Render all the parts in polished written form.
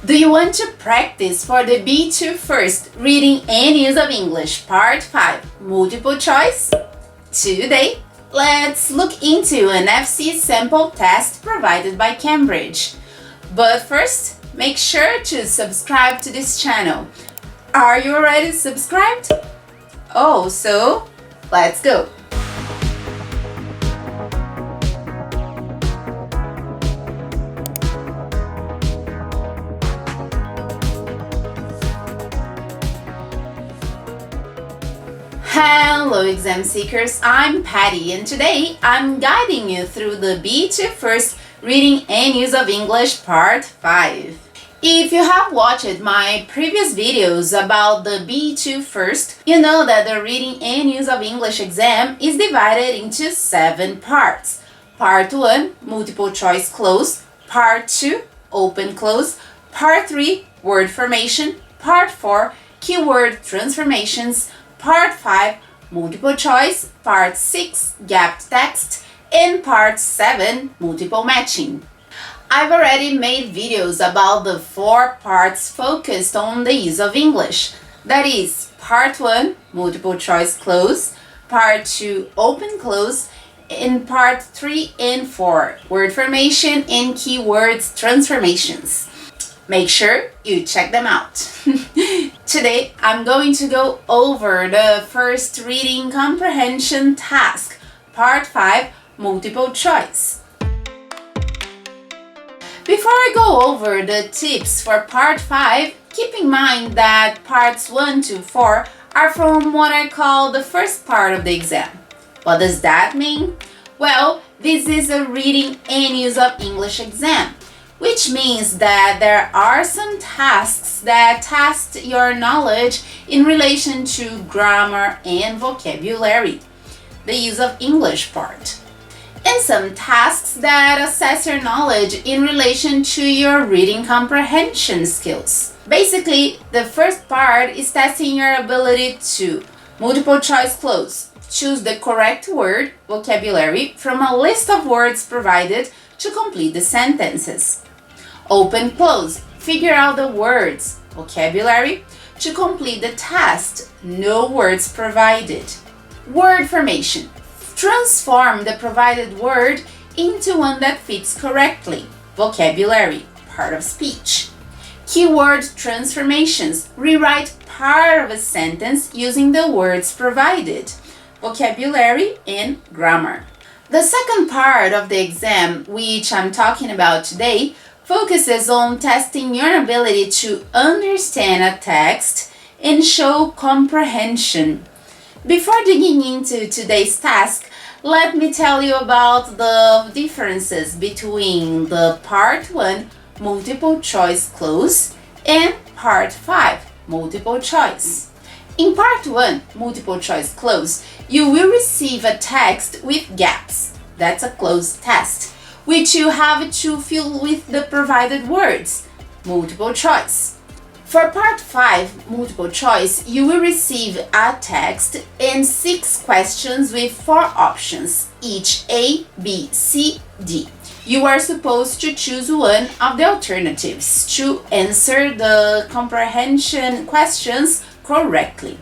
Do you want to practice for the B2 First Reading and Use of English Part 5 Multiple Choice? Today, let's look into an FCE sample test provided by Cambridge. But first, make sure to subscribe to this channel. Are you already subscribed? Oh, so let's go! Hello exam seekers, I'm Patty and today I'm guiding you through the B2 First Reading and Use of English Part 5. If you have watched my previous videos about the B2 First, you know that the Reading and Use of English exam is divided into 7 parts. Part 1, Multiple Choice Close, Part 2, Open Close, Part 3, Word Formation, Part 4, Keyword Transformations, Part 5, Multiple Choice, Part 6, Gapped Text, and Part 7, Multiple Matching. I've already made videos about the 4 parts focused on the use of English. That is, Part 1, Multiple Choice Close, Part 2, Open Close, and Part 3 and 4, Word Formation and Keywords Transformations. Make sure you check them out. Today, I'm going to go over the first reading comprehension task, Part 5, Multiple Choice. Before I go over the tips for Part 5, keep in mind that Parts 1 to 4 are from what I call the first part of the exam. What does that mean? Well, this is a reading and use of English exam, which means that there are some tasks that test your knowledge in relation to grammar and vocabulary, the use of English part, and some tasks that assess your knowledge in relation to your reading comprehension skills. Basically, the first part is testing your ability to multiple choice close, choose the correct word, vocabulary, from a list of words provided to complete the sentences. Open close, figure out the words, vocabulary, to complete the test, no words provided. Word formation, transform the provided word into one that fits correctly, vocabulary, part of speech. Keyword transformations, rewrite part of a sentence using the words provided, vocabulary and grammar. The second part of the exam, which I'm talking about today, focuses on testing your ability to understand a text and show comprehension. Before digging into today's task, let me tell you about the differences between the Part 1 Multiple Choice Close and Part 5 Multiple Choice. In Part 1 Multiple Choice Close, you will receive a text with gaps. That's a closed test, which you have to fill with the provided words, multiple choice. For Part 5, multiple choice, you will receive a text and 6 questions with 4 options, each A, B, C, D. You are supposed to choose one of the alternatives to answer the comprehension questions correctly.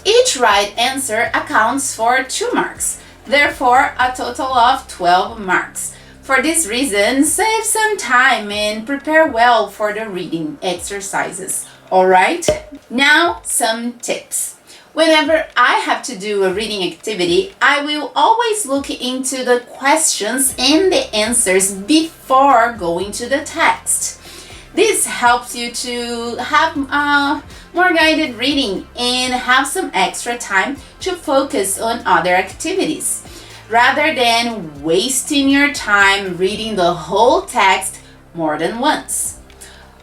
Each right answer accounts for 2 marks, therefore a total of 12 marks. For this reason, save some time and prepare well for the reading exercises. Alright? Now, some tips. Whenever I have to do a reading activity, I will always look into the questions and the answers before going to the text. This helps you to have more guided reading and have some extra time to focus on other activities, rather than wasting your time reading the whole text more than once.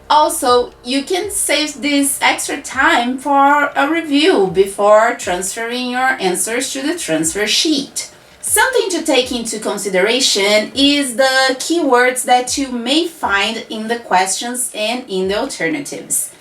Also, you can save this extra time for a review before transferring your answers to the transfer sheet. Something to take into consideration is the keywords that you may find in the questions and in the alternatives.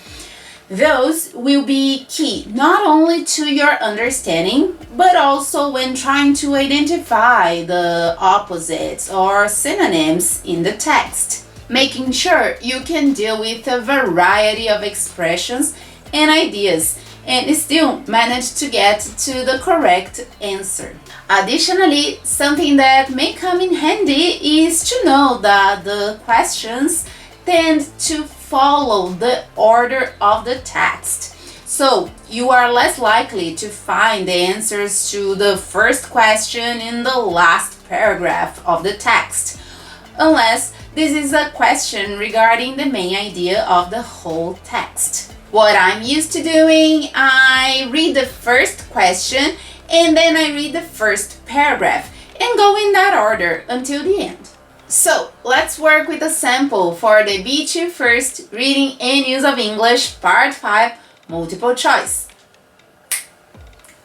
Those will be key not only to your understanding, but also when trying to identify the opposites or synonyms in the text. making sure you can deal with a variety of expressions and ideas and still manage to get to the correct answer. Additionally, something that may come in handy is to know that the questions tend to follow the order of the text. So you are less likely to find the answers to the first question in the last paragraph of the text, unless this is a question regarding the main idea of the whole text. What I'm used to doing, I read the first question and then I read the first paragraph and go in that order until the end. So let's work with a sample for the B2 First Reading and Use of English Part 5 multiple choice.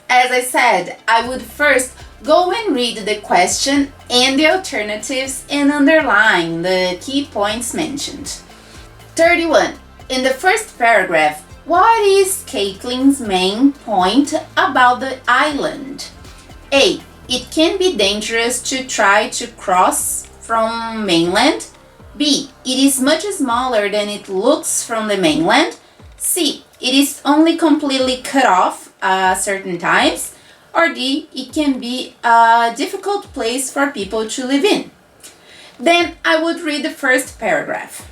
As I said, I would first go and read the question and the alternatives and underline the key points mentioned. 31. In the first paragraph, what is Caitlin's main point about the island? A. It can be dangerous to try to cross from mainland. B. It is much smaller than it looks from the mainland. C. It is only completely cut off at certain times. Or D. It can be a difficult place for people to live in. Then I would read the first paragraph.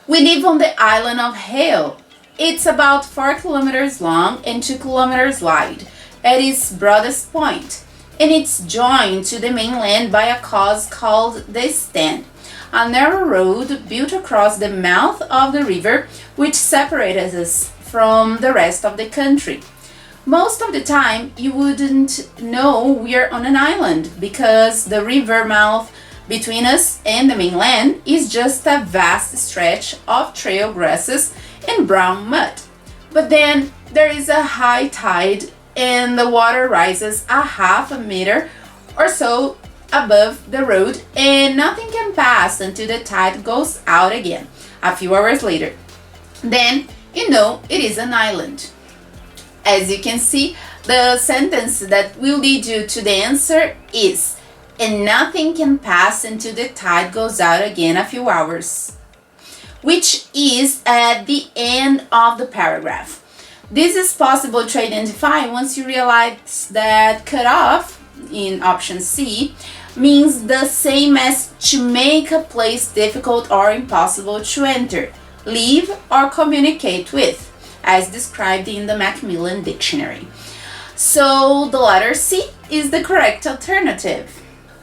We live on the island of Hale. It's about 4 kilometers long and 2 kilometers wide at its broadest point, and it's joined to the mainland by a cause called the Stand, a narrow road built across the mouth of the river which separates us from the rest of the country. Most of the time you wouldn't know we're on an island because the river mouth between us and the mainland is just a vast stretch of trail grasses and brown mud. But then there is a high tide and the water rises a half a meter or so above the road and nothing can pass until the tide goes out again a few hours later. Then you know it is an island. As you can see, the sentence that will lead you to the answer is, and nothing can pass until the tide goes out again a few hours, which is at the end of the paragraph. This is possible to identify once you realize that cut off, in option C, means the same as to make a place difficult or impossible to enter, live, or communicate with, as described in the Macmillan Dictionary. So the letter C is the correct alternative.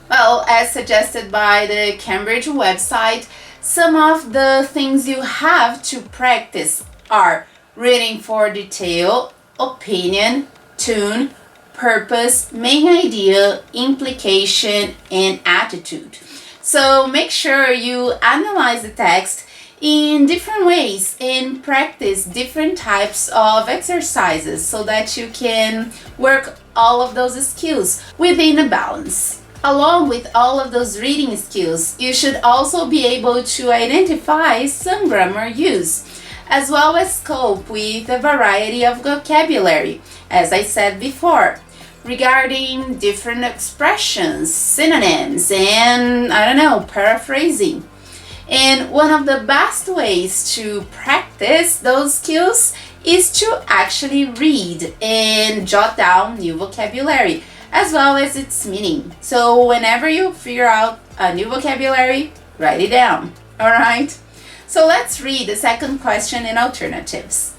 Well, as suggested by the Cambridge website, some of the things you have to practice are reading for detail, opinion, tune, purpose, main idea, implication, and attitude. So make sure you analyze the text in different ways and practice different types of exercises so that you can work all of those skills within a balance. Along with all of those reading skills, you should also be able to identify some grammar use, as well as cope with a variety of vocabulary, as I said before, regarding different expressions, synonyms, and paraphrasing. And one of the best ways to practice those skills is to actually read and jot down new vocabulary, as well as its meaning. So whenever you figure out a new vocabulary, write it down. Alright? So let's read the second question and alternatives.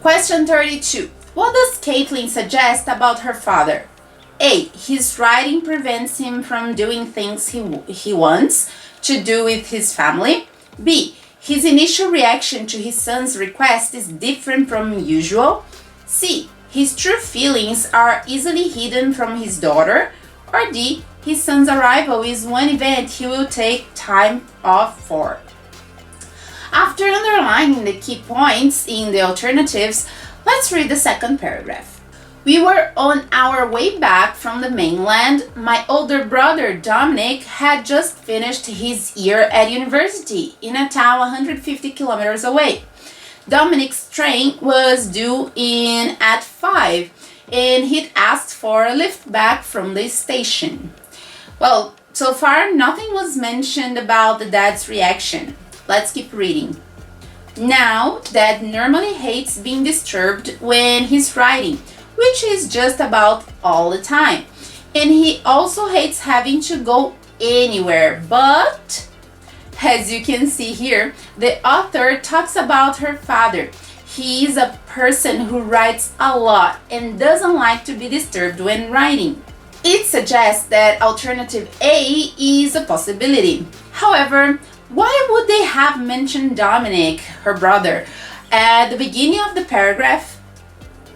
Question 32. What does Caitlin suggest about her father? A. His writing prevents him from doing things he wants to do with his family. B. His initial reaction to his son's request is different from usual. C. His true feelings are easily hidden from his daughter. Or D. His son's arrival is one event he will take time off for. After underlining the key points in the alternatives, let's read the second paragraph. We were on our way back from the mainland. My older brother Dominic had just finished his year at university in a town 150 kilometers away. Dominic's train was due in at 5 and he'd asked for a lift back from the station. Well, so far nothing was mentioned about the dad's reaction. Let's keep reading. Now, Dad normally hates being disturbed when he's writing, which is just about all the time. And he also hates having to go anywhere. But, as you can see here, the author talks about her father. He is a person who writes a lot and doesn't like to be disturbed when writing. It suggests that alternative A is a possibility. However, why would they have mentioned Dominic, her brother, at the beginning of the paragraph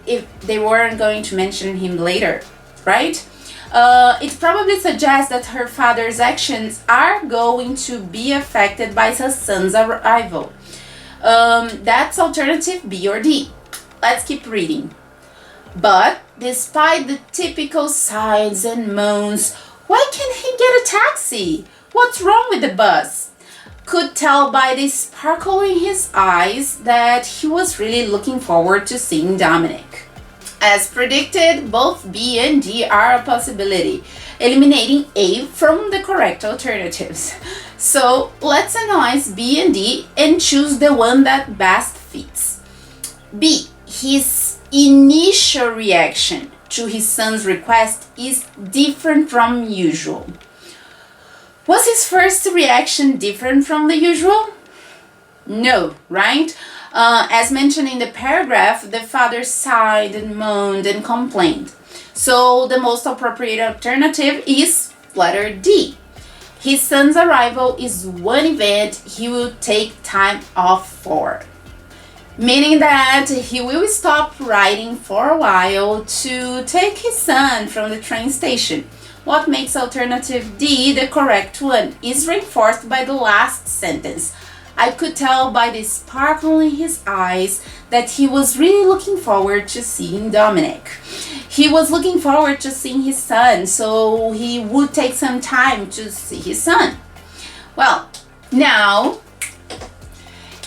if they weren't going to mention him later, right? It probably suggests that her father's actions are going to be affected by her son's arrival. That's alternative B or D. Let's keep reading. But despite the typical sighs and moans, why can't he get a taxi? What's wrong with the bus? Could tell by the sparkle in his eyes that he was really looking forward to seeing Dominic. As predicted, both B and D are a possibility, eliminating A from the correct alternatives. So let's analyze B and D and choose the one that best fits. B. His initial reaction to his son's request is different from usual. Was his first reaction different from the usual? No, right? As mentioned in the paragraph, the father sighed and moaned and complained. So the most appropriate alternative is letter D. His son's arrival is one event he will take time off for. Meaning that he will stop writing for a while to take his son from the train station. What makes alternative D the correct one is reinforced by the last sentence. I could tell by the sparkle in his eyes that he was really looking forward to seeing Dominic. He was looking forward to seeing his son, so he would take some time to see his son. Well, now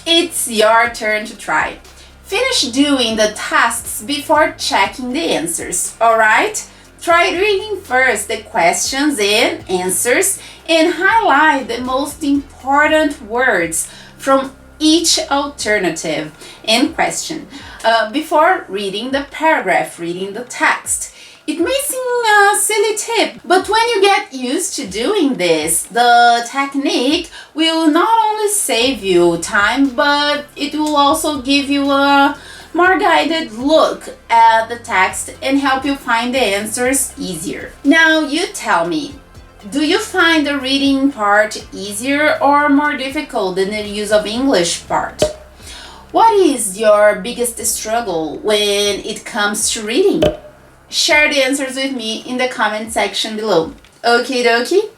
it's your turn to try. Finish doing the tasks before checking the answers, alright? Try reading first the questions and answers and highlight the most important words from each alternative and question before reading the paragraph, reading the text. It may seem a silly tip, but when you get used to doing this, the technique will not only save you time, but it will also give you a more guided look at the text and help you find the answers easier. Now you tell me, do you find the reading part easier or more difficult than the use of English part? What is your biggest struggle when it comes to reading? Share the answers with me in the comment section below. Okie dokie?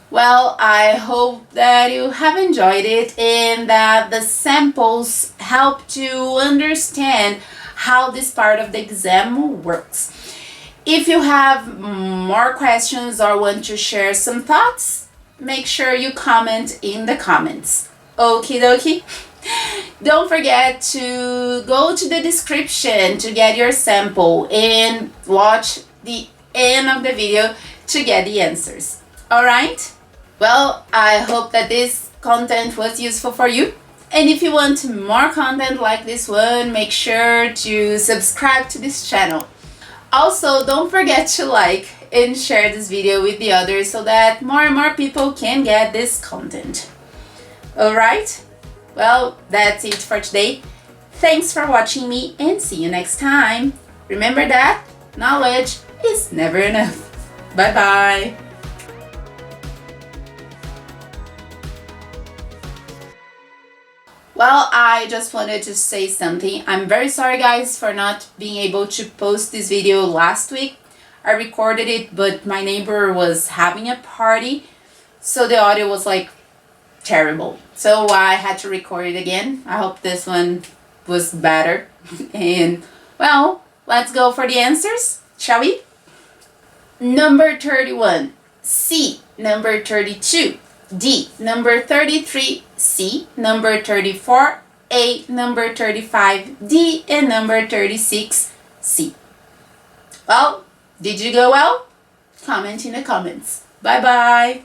Well, I hope that you have enjoyed it and that the samples helped you understand how this part of the exam works. If you have more questions or want to share some thoughts, make sure you comment in the comments. Okie dokie? Don't forget to go to the description to get your sample and watch the end of the video to get the answers. Alright? Well, I hope that this content was useful for you. And if you want more content like this one, make sure to subscribe to this channel. Also, don't forget to like and share this video with the others so that more and more people can get this content. Alright? Well, that's it for today. Thanks for watching me and see you next time. Remember that knowledge is never enough. Bye bye. Well, I just wanted to say something. I'm very sorry guys for not being able to post this video last week. I recorded it, but my neighbor was having a party, so the audio was like terrible. So I had to record it again. I hope this one was better. And well, let's go for the answers, shall we? Number 31, C. Number 32, D. Number 33, C. Number 34, A. Number 35, D. And number 36, C. Well, did you go well? Comment in the comments. Bye bye.